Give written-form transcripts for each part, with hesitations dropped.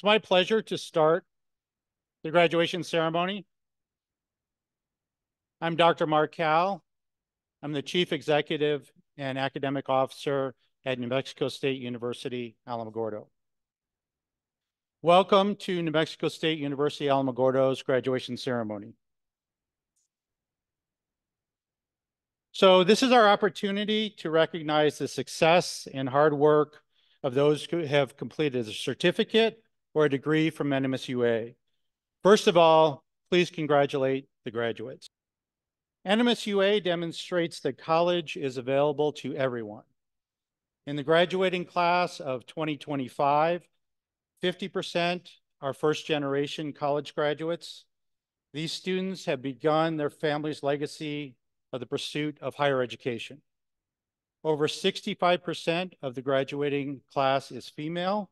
It's my pleasure to start the graduation ceremony. I'm Dr. Mark Cal. I'm the Chief Executive and Academic Officer at New Mexico State University, Alamogordo. Welcome to New Mexico State University Alamogordo's graduation ceremony. So this is our opportunity to recognize the success and hard work of those who have completed a certificate or a degree from NMSUA. First of all, please congratulate the graduates. NMSUA demonstrates that college is available to everyone. In the graduating class of 2025, 50% are first-generation college graduates. These students have begun their family's legacy of the pursuit of higher education. Over 65% of the graduating class is female,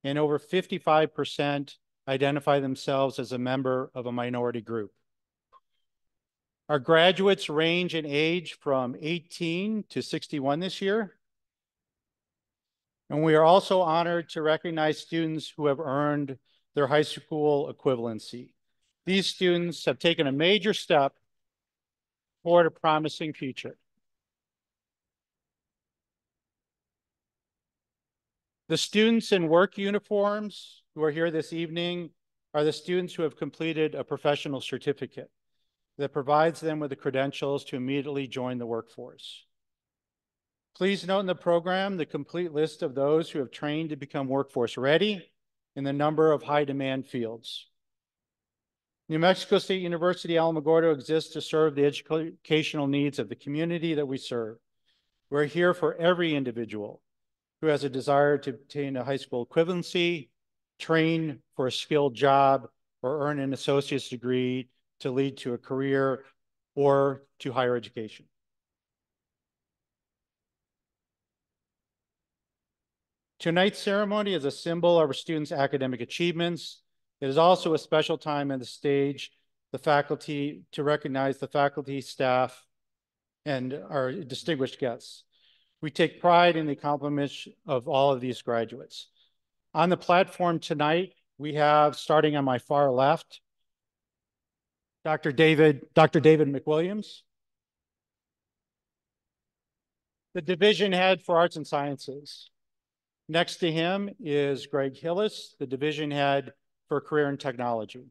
and over 55% identify themselves as a member of a minority group. Our graduates range in age from 18 to 61 this year. And we are also honored to recognize students who have earned their high school equivalency. These students have taken a major step toward a promising future. The students in work uniforms who are here this evening are the students who have completed a professional certificate that provides them with the credentials to immediately join the workforce. Please note in the program the complete list of those who have trained to become workforce ready in the number of high demand fields. New Mexico State University Alamogordo exists to serve the educational needs of the community that we serve. We're here for every individual who has a desire to obtain a high school equivalency, train for a skilled job, or earn an associate's degree to lead to a career or to higher education. Tonight's ceremony is a symbol of our students' academic achievements. It is also a special time on the stage, the faculty, to recognize the faculty, staff, and our distinguished guests. We take pride in the accomplishments of all of these graduates. On the platform tonight, we have, starting on my far left, Dr. David McWilliams, the division head for arts and sciences. Next to him is Greg Hillis, the division head for career and technology.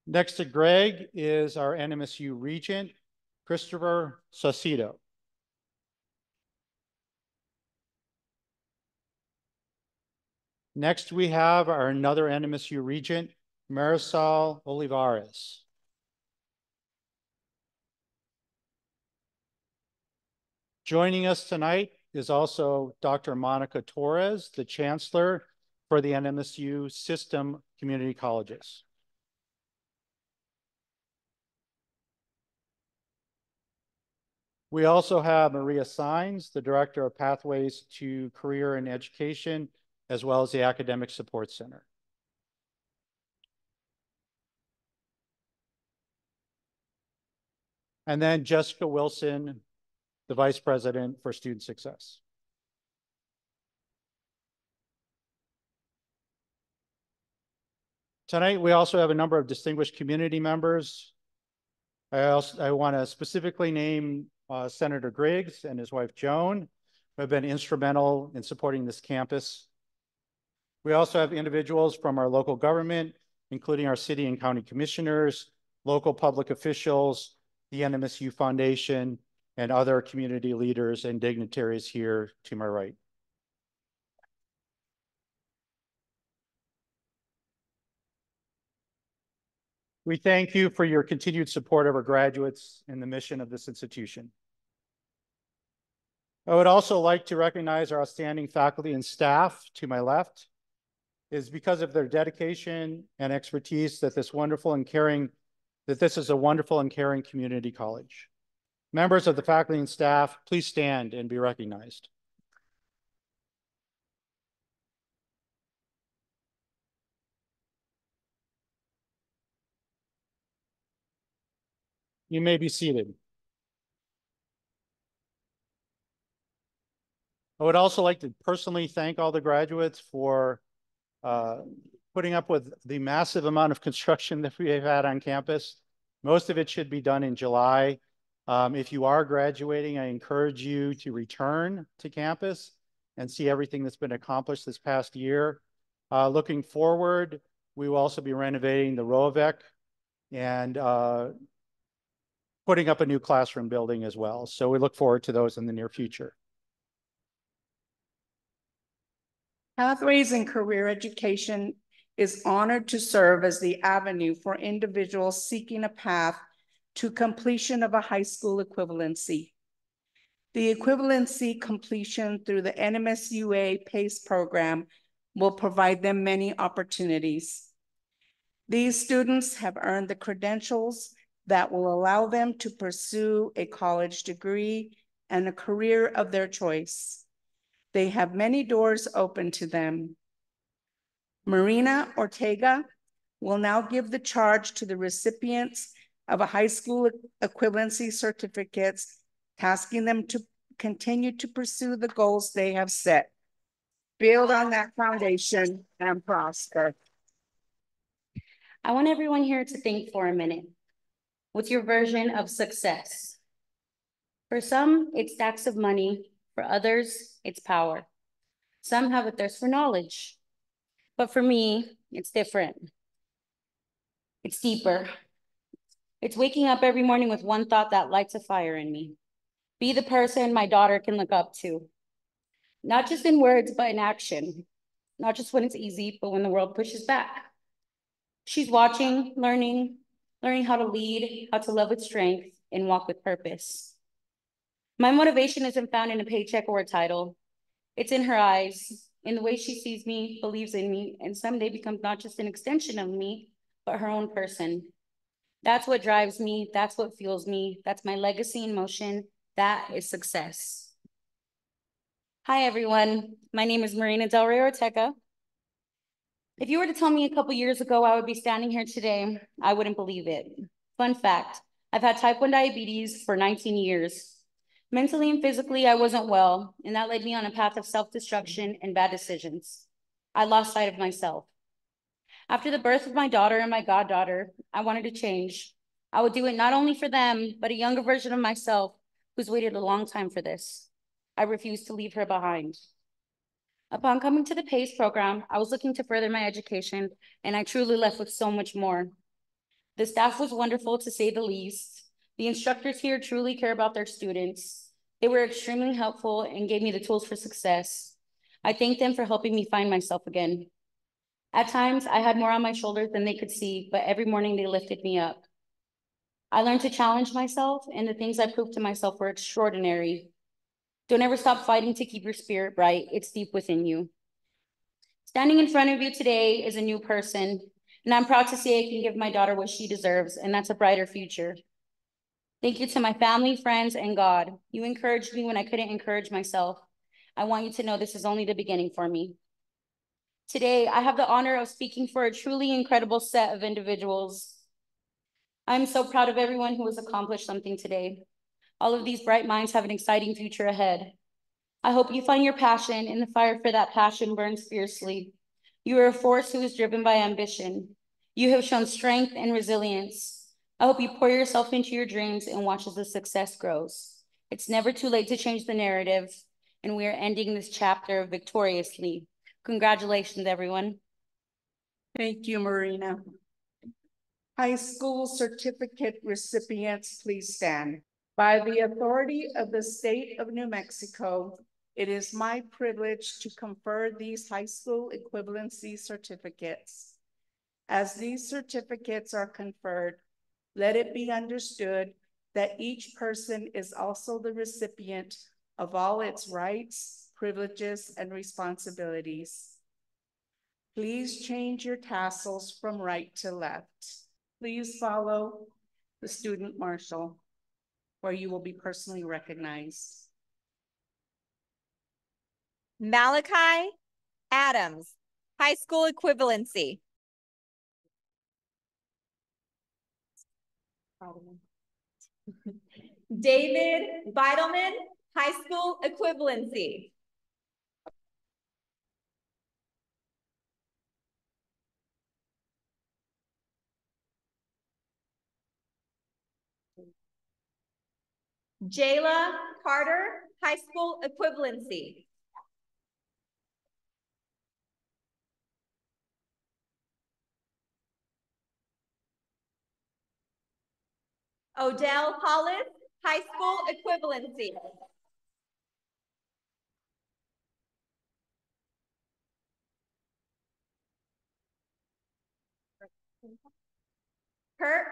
Next to Greg is our NMSU regent, Christopher Saucedo. Next, we have our another NMSU regent, Marisol Olivares. Joining us tonight is also Dr. Monica Torres, the chancellor for the NMSU System Community Colleges. We also have Maria Sines, the director of Pathways to Career and Education, as well as the Academic Support Center. And then Jessica Wilson, the Vice President for Student Success. Tonight, we also have a number of distinguished community members. I want to specifically name Senator Griggs and his wife Joan, who have been instrumental in supporting this campus. We also have individuals from our local government, including our city and county commissioners, local public officials, the NMSU Foundation, and other community leaders and dignitaries here to my right. We thank you for your continued support of our graduates and the mission of this institution. I would also like to recognize our outstanding faculty and staff to my left. It is because of their dedication and expertise that this is a wonderful and caring community college. Members of the faculty and staff, please stand and be recognized. You may be seated. I would also like to personally thank all the graduates for putting up with the massive amount of construction that we have had on campus. Most of it should be done in July. If you are graduating, I encourage you to return to campus and see everything that's been accomplished this past year. Looking forward, we will also be renovating the Rovec and putting up a new classroom building as well. So we look forward to those in the near future. Pathways in Career Education is honored to serve as the avenue for individuals seeking a path to completion of a high school equivalency. The equivalency completion through the NMSUA PACE program will provide them many opportunities. These students have earned the credentials that will allow them to pursue a college degree and a career of their choice. They have many doors open to them. Marina Ortega will now give the charge to the recipients of a high school equivalency certificates, tasking them to continue to pursue the goals they have set. Build on that foundation and prosper. I want everyone here to think for a minute. What's your version of success? For some, it's stacks of money. For others, it's power. Some have a thirst for knowledge. But for me, it's different. It's deeper. It's waking up every morning with one thought that lights a fire in me. Be the person my daughter can look up to. Not just in words, but in action. Not just when it's easy, but when the world pushes back. She's watching, learning how to lead, how to love with strength, and walk with purpose. My motivation isn't found in a paycheck or a title. It's in her eyes, in the way she sees me, believes in me, and someday becomes not just an extension of me, but her own person. That's what drives me. That's what fuels me. That's my legacy in motion. That is success. Hi, everyone. My name is Marina Del Rey Ortega. If you were to tell me a couple years ago I would be standing here today, I wouldn't believe it. Fun fact, I've had type 1 diabetes for 19 years. Mentally and physically, I wasn't well, and that led me on a path of self-destruction and bad decisions. I lost sight of myself. After the birth of my daughter and my goddaughter, I wanted to change. I would do it not only for them, but a younger version of myself who's waited a long time for this. I refused to leave her behind. Upon coming to the PACE program, I was looking to further my education, and I truly left with so much more. The staff was wonderful, to say the least. The instructors here truly care about their students. They were extremely helpful and gave me the tools for success. I thank them for helping me find myself again. At times, I had more on my shoulders than they could see, but every morning they lifted me up. I learned to challenge myself, and the things I proved to myself were extraordinary. Don't ever stop fighting to keep your spirit bright. It's deep within you. Standing in front of you today is a new person, and I'm proud to say I can give my daughter what she deserves, and that's a brighter future. Thank you to my family, friends, and God. You encouraged me when I couldn't encourage myself. I want you to know this is only the beginning for me. Today, I have the honor of speaking for a truly incredible set of individuals. I'm so proud of everyone who has accomplished something today. All of these bright minds have an exciting future ahead. I hope you find your passion, and the fire for that passion burns fiercely. You are a force who is driven by ambition. You have shown strength and resilience. I hope you pour yourself into your dreams and watch as the success grows. It's never too late to change the narrative, and we are ending this chapter victoriously. Congratulations, everyone. Thank you, Marina. High school certificate recipients, please stand. By the authority of the state of New Mexico, it is my privilege to confer these high school equivalency certificates. As these certificates are conferred, let it be understood that each person is also the recipient of all its rights, privileges, and responsibilities. Please change your tassels from right to left. Please follow the student marshal, where you will be personally recognized. Malachi Adams, high school equivalency. David Beidelman, high school equivalency. Jayla Carter, high school equivalency. Odell Hollis, high school equivalency. Kirk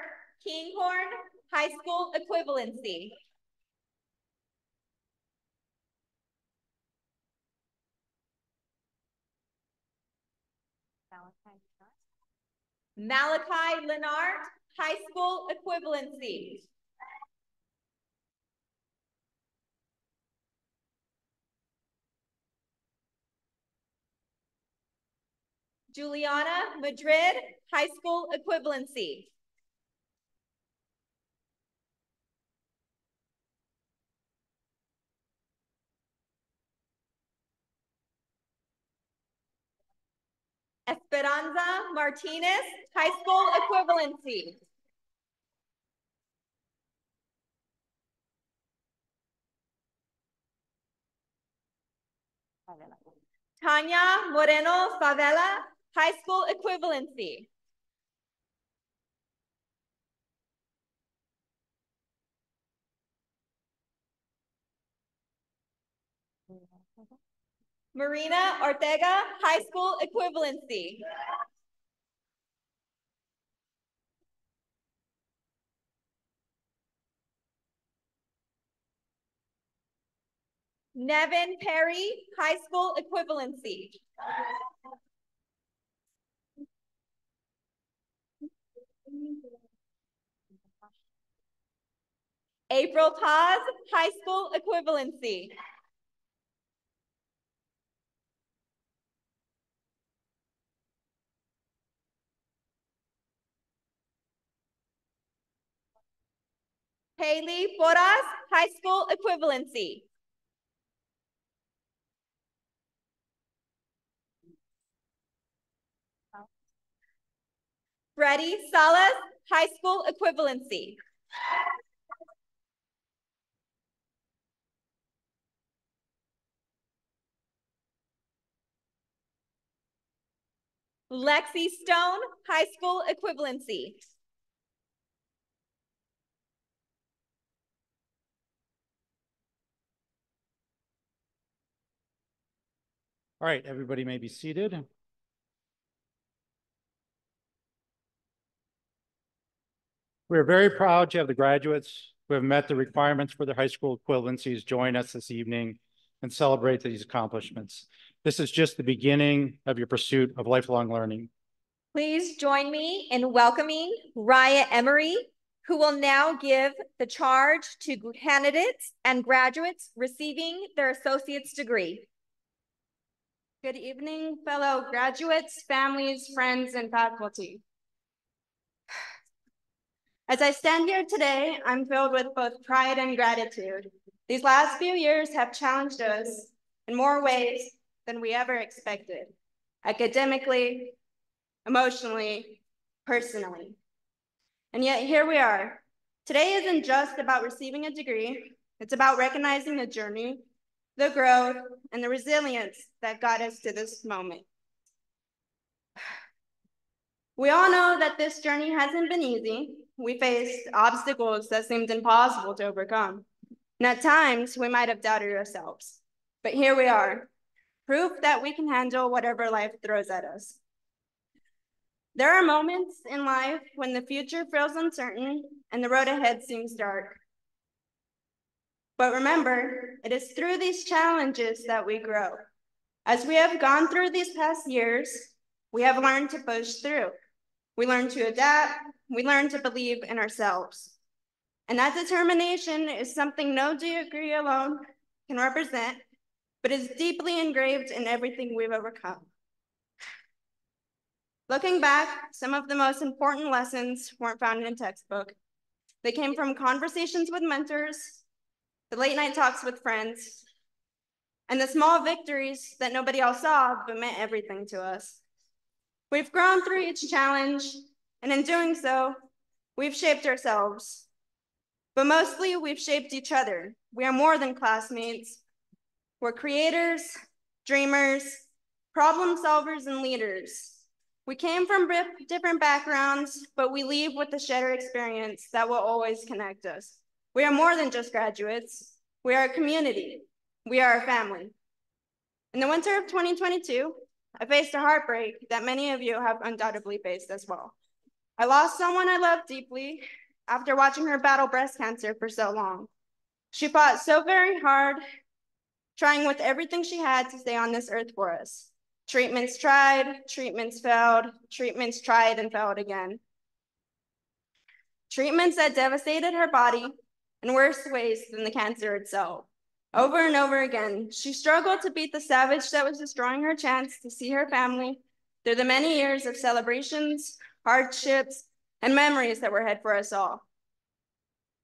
Kinghorn, high school equivalency. Malachi Lenart, high school equivalency. Juliana Madrid, high school equivalency. Esperanza Martinez, high school equivalency. Tanya Moreno Favela, high school equivalency. Marina Ortega, high school equivalency. Nevin Perry, high school equivalency. April Taz, high school equivalency. Haley Porras, high school equivalency. Freddie Salas, high school equivalency. Lexi Stone, high school equivalency. All right, everybody may be seated. We are very proud to have the graduates who have met the requirements for their high school equivalencies join us this evening and celebrate these accomplishments. This is just the beginning of your pursuit of lifelong learning. Please join me in welcoming Raya Emery, who will now give the charge to candidates and graduates receiving their associate's degree. Good evening, fellow graduates, families, friends, and faculty. As I stand here today, I'm filled with both pride and gratitude. These last few years have challenged us in more ways than we ever expected, academically, emotionally, personally. And yet here we are. Today isn't just about receiving a degree, it's about recognizing the journey, the growth, and the resilience that got us to this moment. We all know that this journey hasn't been easy. We faced obstacles that seemed impossible to overcome. And at times, we might have doubted ourselves. But here we are, proof that we can handle whatever life throws at us. There are moments in life when the future feels uncertain and the road ahead seems dark. But remember, it is through these challenges that we grow. As we have gone through these past years, we have learned to push through. We learn to adapt. We learn to believe in ourselves. And that determination is something no degree alone can represent, but is deeply engraved in everything we've overcome. Looking back, some of the most important lessons weren't found in a textbook. They came from conversations with mentors, the late night talks with friends, and the small victories that nobody else saw but meant everything to us. We've grown through each challenge, and in doing so, we've shaped ourselves. But mostly we've shaped each other. We are more than classmates. We're creators, dreamers, problem solvers, and leaders. We came from different backgrounds, but we leave with a shared experience that will always connect us. We are more than just graduates. We are a community. We are a family. In the winter of 2022, I faced a heartbreak that many of you have undoubtedly faced as well. I lost someone I loved deeply after watching her battle breast cancer for so long. She fought so very hard, trying with everything she had to stay on this earth for us. Treatments tried, treatments failed, treatments tried and failed again. Treatments that devastated her body in worse ways than the cancer itself. Over and over again, she struggled to beat the savage that was destroying her chance to see her family through the many years of celebrations, hardships, and memories that were ahead for us all.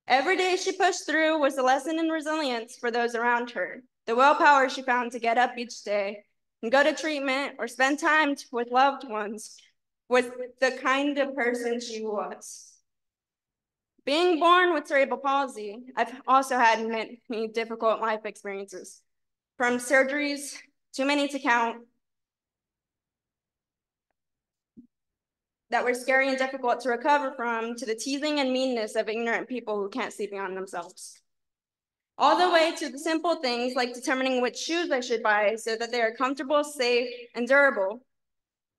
Every day she pushed through was a lesson in resilience for those around her, the willpower she found to get up each day and go to treatment or spend time with loved ones was the kind of person she was. Being born with cerebral palsy, I've also had many difficult life experiences, from surgeries, too many to count, that were scary and difficult to recover from, to the teasing and meanness of ignorant people who can't see beyond themselves. All the way to the simple things like determining which shoes I should buy so that they are comfortable, safe, and durable,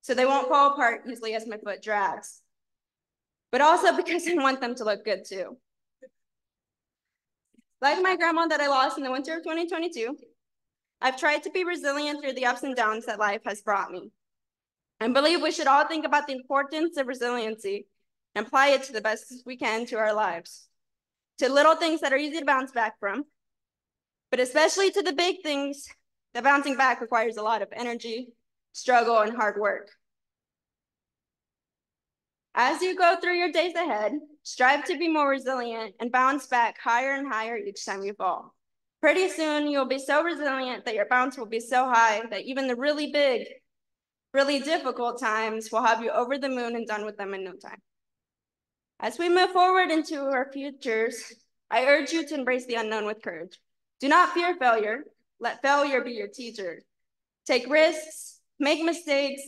so they won't fall apart easily as my foot drags. But also because I want them to look good too. Like my grandma that I lost in the winter of 2022, I've tried to be resilient through the ups and downs that life has brought me. I believe we should all think about the importance of resiliency and apply it to the best we can to our lives. To little things that are easy to bounce back from, but especially to the big things that bouncing back requires a lot of energy, struggle, and hard work. As you go through your days ahead, strive to be more resilient and bounce back higher and higher each time you fall. Pretty soon, you'll be so resilient that your bounce will be so high that even the really big, really difficult times will have you over the moon and done with them in no time. As we move forward into our futures, I urge you to embrace the unknown with courage. Do not fear failure. Let failure be your teacher. Take risks, make mistakes,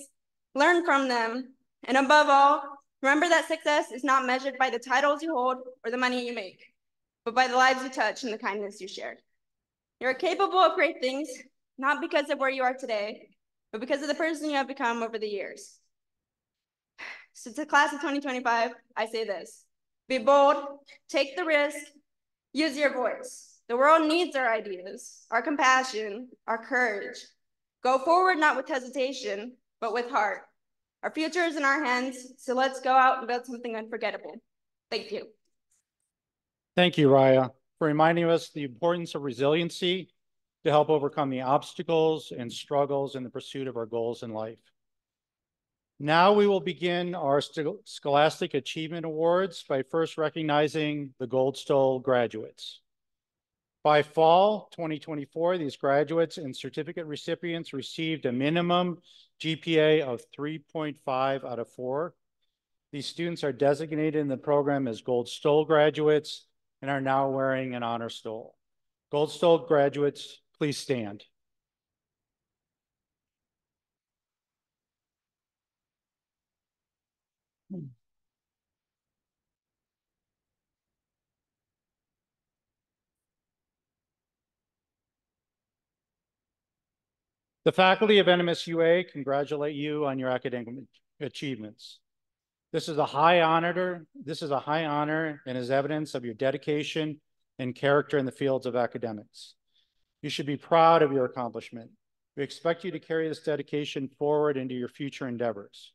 learn from them, and above all, remember that success is not measured by the titles you hold or the money you make, but by the lives you touch and the kindness you share. You're capable of great things, not because of where you are today, but because of the person you have become over the years. So to class of 2025, I say this: be bold, take the risk, use your voice. The world needs our ideas, our compassion, our courage. Go forward not with hesitation, but with heart. Our future is in our hands, so let's go out and build something unforgettable. Thank you. Thank you, Raya, for reminding us the importance of resiliency to help overcome the obstacles and struggles in the pursuit of our goals in life. Now we will begin our Scholastic Achievement Awards by first recognizing the Gold Stole graduates. By fall 2024, these graduates and certificate recipients received a minimum GPA of 3.5 out of 4. These students are designated in the program as Gold Stole graduates and are now wearing an honor stole. Gold Stole graduates, please stand. The faculty of NMSUA congratulate you on your academic achievements. This is a high honor and is evidence of your dedication and character in the fields of academics. You should be proud of your accomplishment. We expect you to carry this dedication forward into your future endeavors.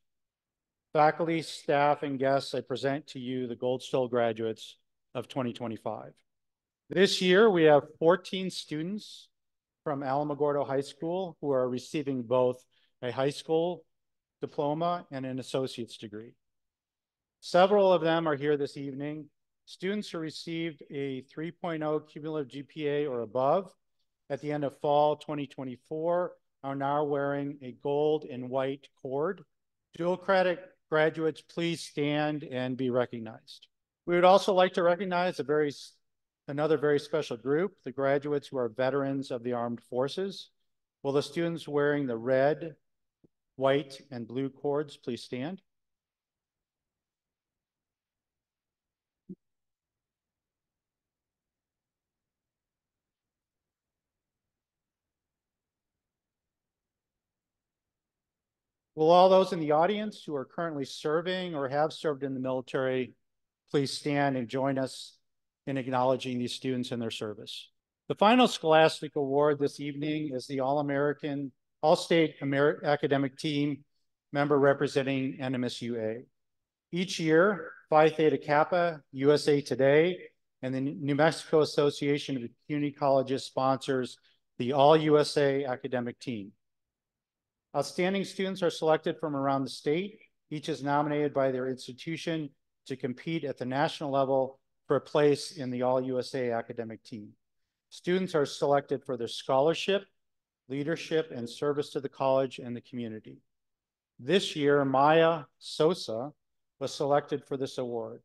Faculty, staff, and guests, I present to you the Gold Stole graduates of 2025. This year, we have 14 students from Alamogordo High School who are receiving both a high school diploma and an associate's degree. Several of them are here this evening. Students who received a 3.0 cumulative GPA or above at the end of fall 2024 are now wearing a gold and white cord. Dual credit graduates, please stand and be recognized. We would also like to recognize a very Another very special group, the graduates who are veterans of the armed forces. Will the students wearing the red, white, and blue cords please stand? Will all those in the audience who are currently serving or have served in the military please stand and join us in acknowledging these students and their service? The final scholastic award this evening is the All-American, All-State Academic Team member representing NMSUA. Each year, Phi Theta Kappa, USA Today, and the New Mexico Association of Community Colleges sponsors the All-USA Academic Team. Outstanding students are selected from around the state. Each is nominated by their institution to compete at the national level for a place in the All-USA Academic Team. Students are selected for their scholarship, leadership, and service to the college and the community. This year, Maya Sosa was selected for this award.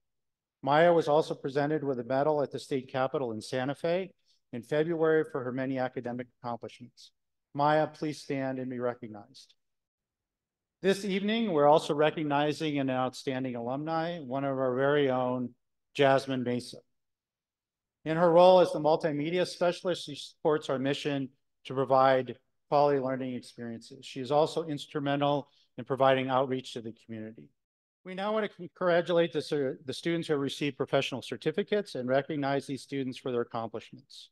Maya was also presented with a medal at the state capitol in Santa Fe in February for her many academic accomplishments. Maya, please stand and be recognized. This evening, we're also recognizing an outstanding alumni, one of our very own, Jasmine Mesa. In her role as the multimedia specialist, she supports our mission to provide quality learning experiences. She is also instrumental in providing outreach to the community. We now want to congratulate the students who have received professional certificates and recognize these students for their accomplishments.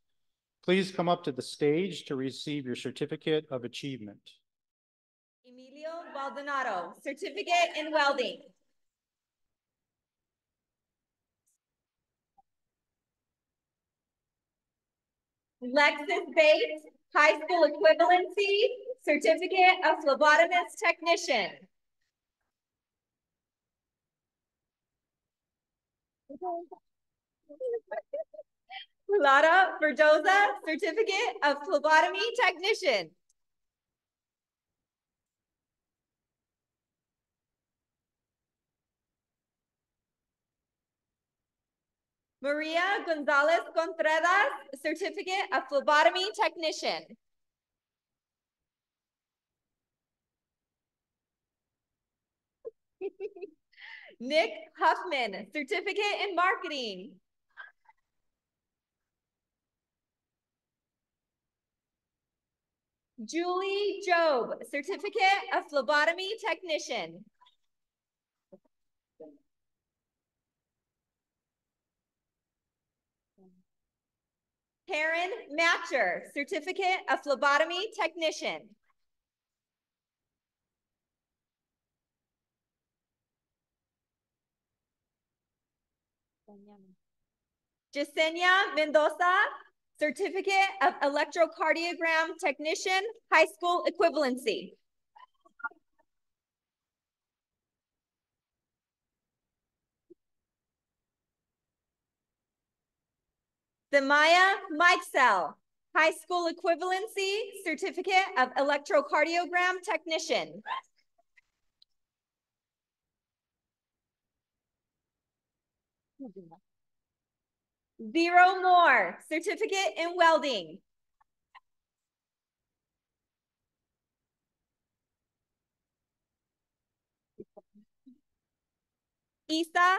Please come up to the stage to receive your certificate of achievement. Emilio Baldonado, certificate in welding. Lexus Bates, high school equivalency, certificate of phlebotomist technician. Lara Verdoza, certificate of phlebotomy technician. Maria Gonzalez Contreras, certificate of phlebotomy technician. Nick Huffman, certificate in marketing. Julie Job, certificate of phlebotomy technician. Karen Matcher, certificate of phlebotomy technician. Jasenia Mendoza, certificate of electrocardiogram technician, high school equivalency. Samaya Mikesell, high school equivalency, certificate of electrocardiogram technician. Zero More, certificate in welding. Isa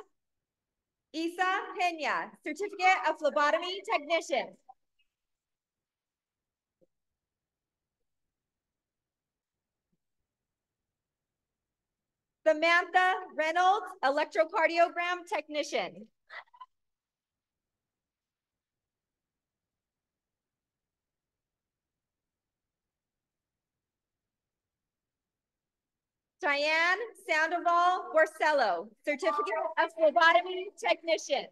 Pena, certificate of phlebotomy technician. Samantha Reynolds, electrocardiogram technician. Diane Sandoval Borsello, certificate of phlebotomy technician.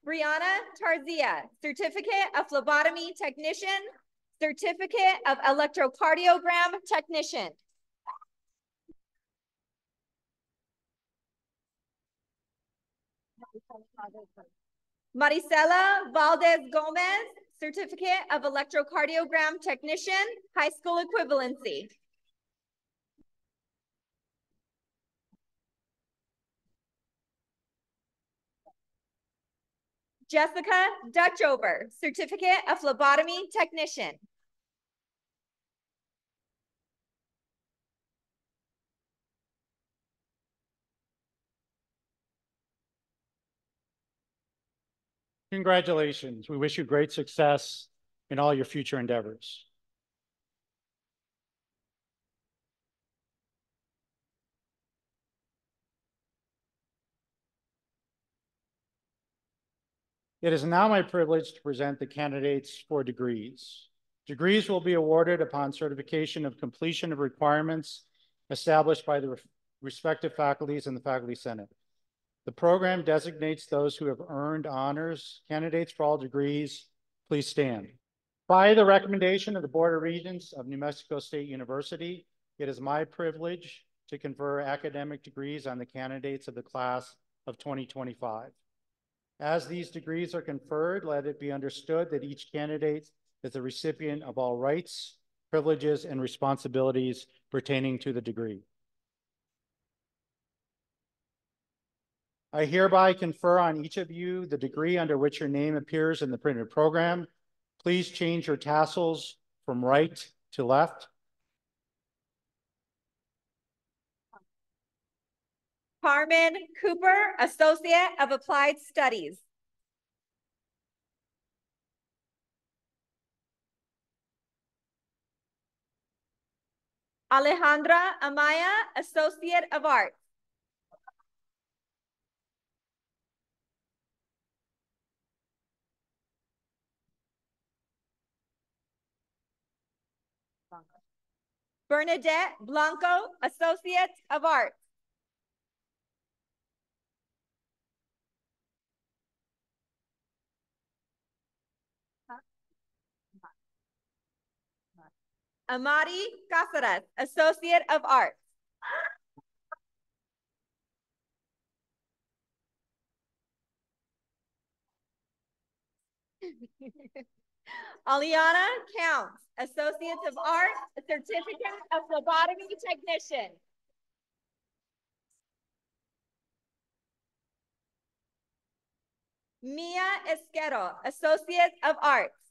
Brianna Tarzia, certificate of phlebotomy technician, certificate of electrocardiogram technician. Maricela Valdez Gomez, certificate of electrocardiogram technician, high school equivalency. Jessica Dutchover, Certificate of Phlebotomy Technician. Congratulations. We wish you great success in all your future endeavors. It is now my privilege to present the candidates for degrees. Degrees will be awarded upon certification of completion of requirements established by the respective faculties and the Faculty Senate. The program designates those who have earned honors. Candidates for all degrees, please stand. By the recommendation of the Board of Regents of New Mexico State University, it is my privilege to confer academic degrees on the candidates of the class of 2025. As these degrees are conferred, let it be understood that each candidate is the recipient of all rights, privileges, and responsibilities pertaining to the degree. I hereby confer on each of you the degree under which your name appears in the printed program. Please change your tassels from right to left. Carmen Cooper, Associate of Applied Studies. Alejandra Amaya, Associate of Arts. Bernadette Blanco, Associate of Arts. Amari Casares, Associate of Arts. Aliana Counts, Associate of Arts, Certificate of Phlebotomy Technician. Mia Esquero, Associate of Arts.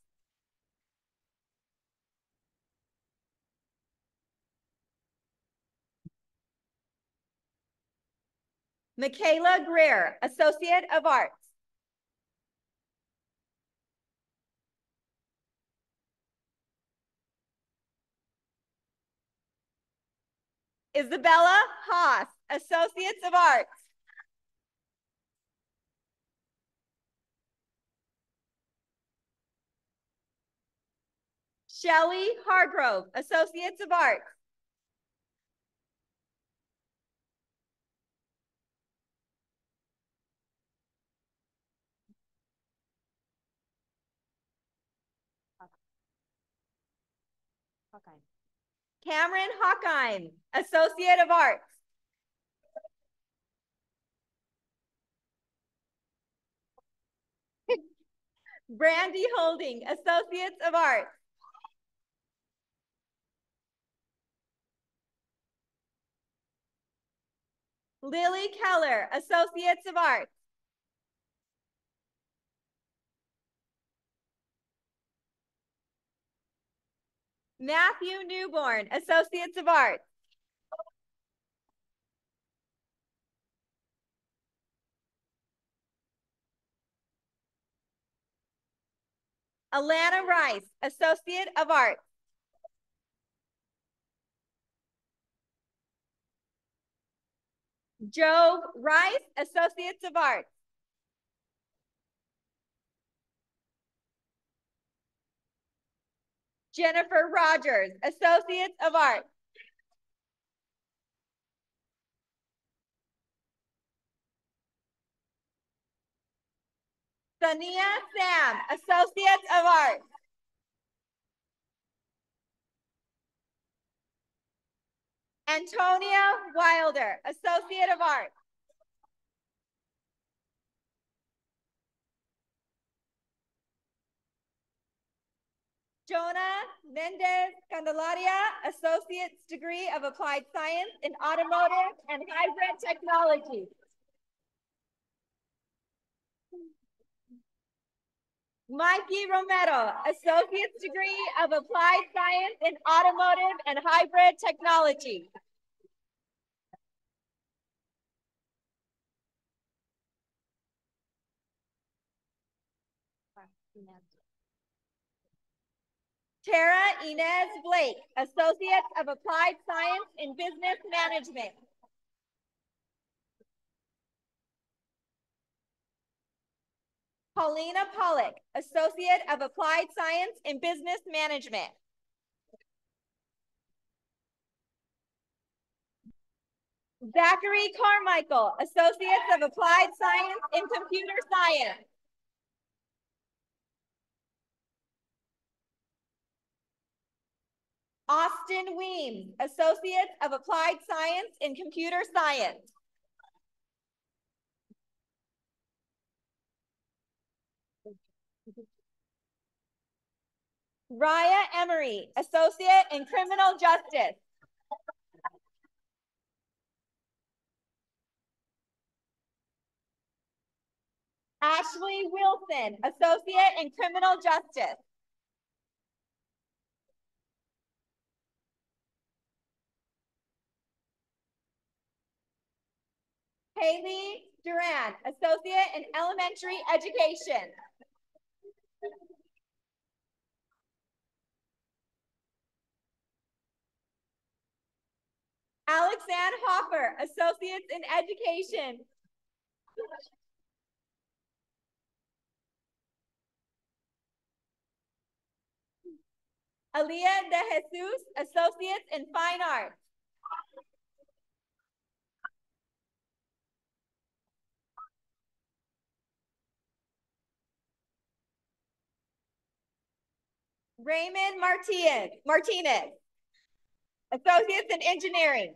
Michaela Greer, Associate of Arts. Isabella Haas, Associates of Arts. Shelley Hargrove, Associates of Arts. Cameron Hockheim, Associate of Arts. Brandy Holding, Associates of Arts. Lily Keller, Associates of Arts. Matthew Newborn, Associates of Arts. Alana Rice, Associate of Arts. Joe Rice, Associates of Arts. Jennifer Rogers, Associates of Arts. Sania Sam, Associates of Arts. Antonia Wilder, Associate of Arts. Jonah Mendez Candelaria, Associate's Degree of Applied Science in Automotive and Hybrid Technology. Mikey Romero, Associate's degree of Applied Science in Automotive and Hybrid Technology. Tara Inez Blake, Associate of Applied Science in Business Management. Paulina Pollock, Associate of Applied Science in Business Management. Zachary Carmichael, Associate of Applied Science in Computer Science. Austin Weems, Associate of Applied Science in Computer Science. Raya Emery, Associate in Criminal Justice. Ashley Wilson, Associate in Criminal Justice. Haley Duran, Associate in Elementary Education. Alexandre Hopper, Associates in Education. Aaliyah De Jesus, Associates in Fine Arts. Raymond Martinez, Associates in Engineering.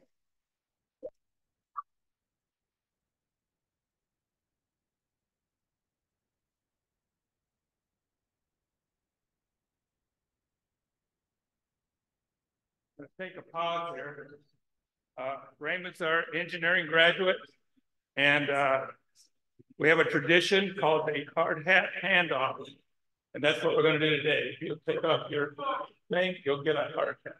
Let's take a pause here. Raymond's our engineering graduate, and we have a tradition called the hard hat handoff, and that's what we're going to do today. If you take off your thing, you'll get a hard hat.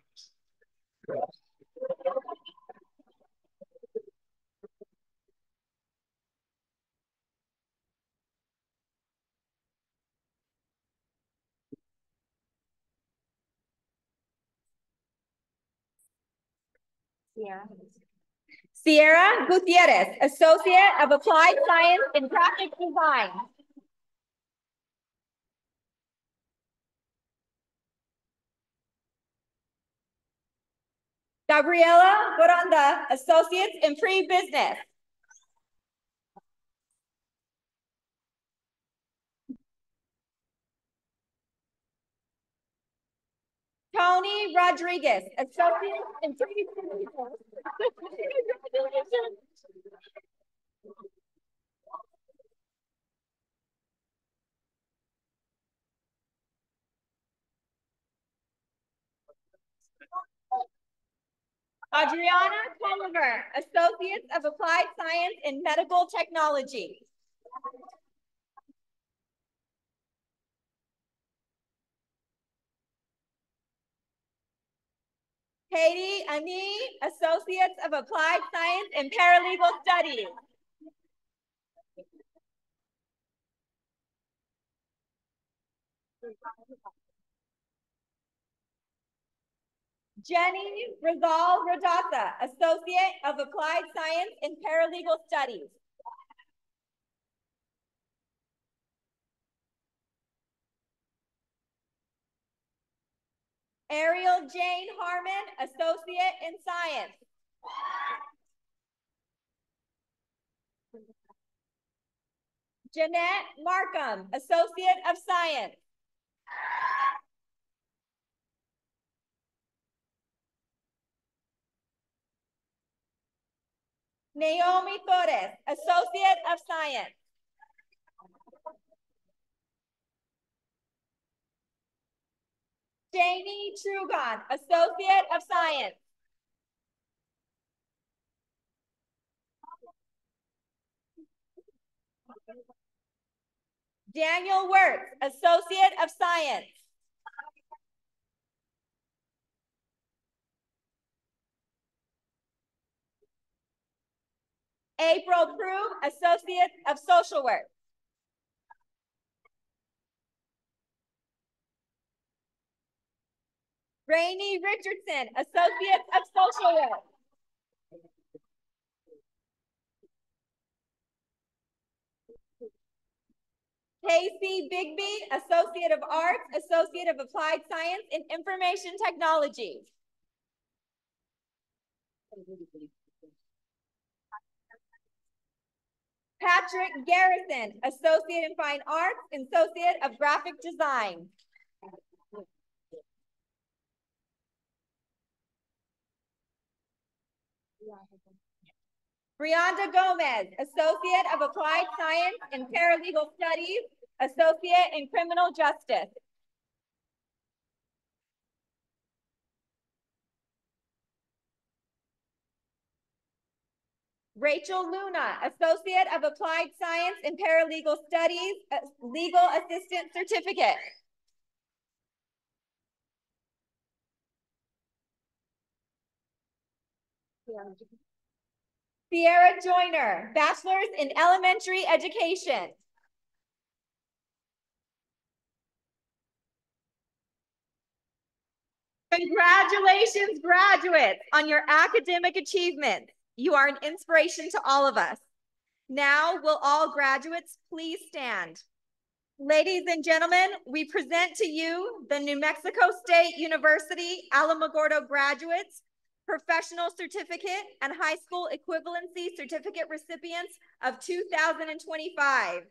Sierra Gutierrez, Associate of Applied Science in Graphic Design. Gabriela Goranda, Associates in Pre-Business. Tony Rodriguez, Associate in Pre-Business. Adriana Culliver, Associates of Applied Science in Medical Technology. Katie Ani, Associates of Applied Science in Paralegal Studies. Jenny Rizal Radasa, Associate of Applied Science in Paralegal Studies. Ariel Jane Harmon, Associate in Science. Jeanette Markham, Associate of Science. Naomi Torres, Associate of Science. Janie Trugon, Associate of Science. Daniel Wirtz, Associate of Science. April Prue, Associate of Social Work. Rainey Richardson, Associate of Social Work. Casey Bigby, Associate of Arts, Associate of Applied Science and Information Technology. Patrick Garrison, Associate in Fine Arts, Associate of Graphic Design. Brianda Gomez, Associate of Applied Science and Paralegal Studies, Associate in Criminal Justice. Rachel Luna, Associate of Applied Science and Paralegal Studies, Legal Assistant Certificate. Sierra Joyner, Bachelor's in Elementary Education. Congratulations, graduates, on your academic achievements. You are an inspiration to all of us. Now, will all graduates please stand? Ladies and gentlemen, we present to you the New Mexico State University Alamogordo graduates, professional certificate, and high school equivalency certificate recipients of 2025.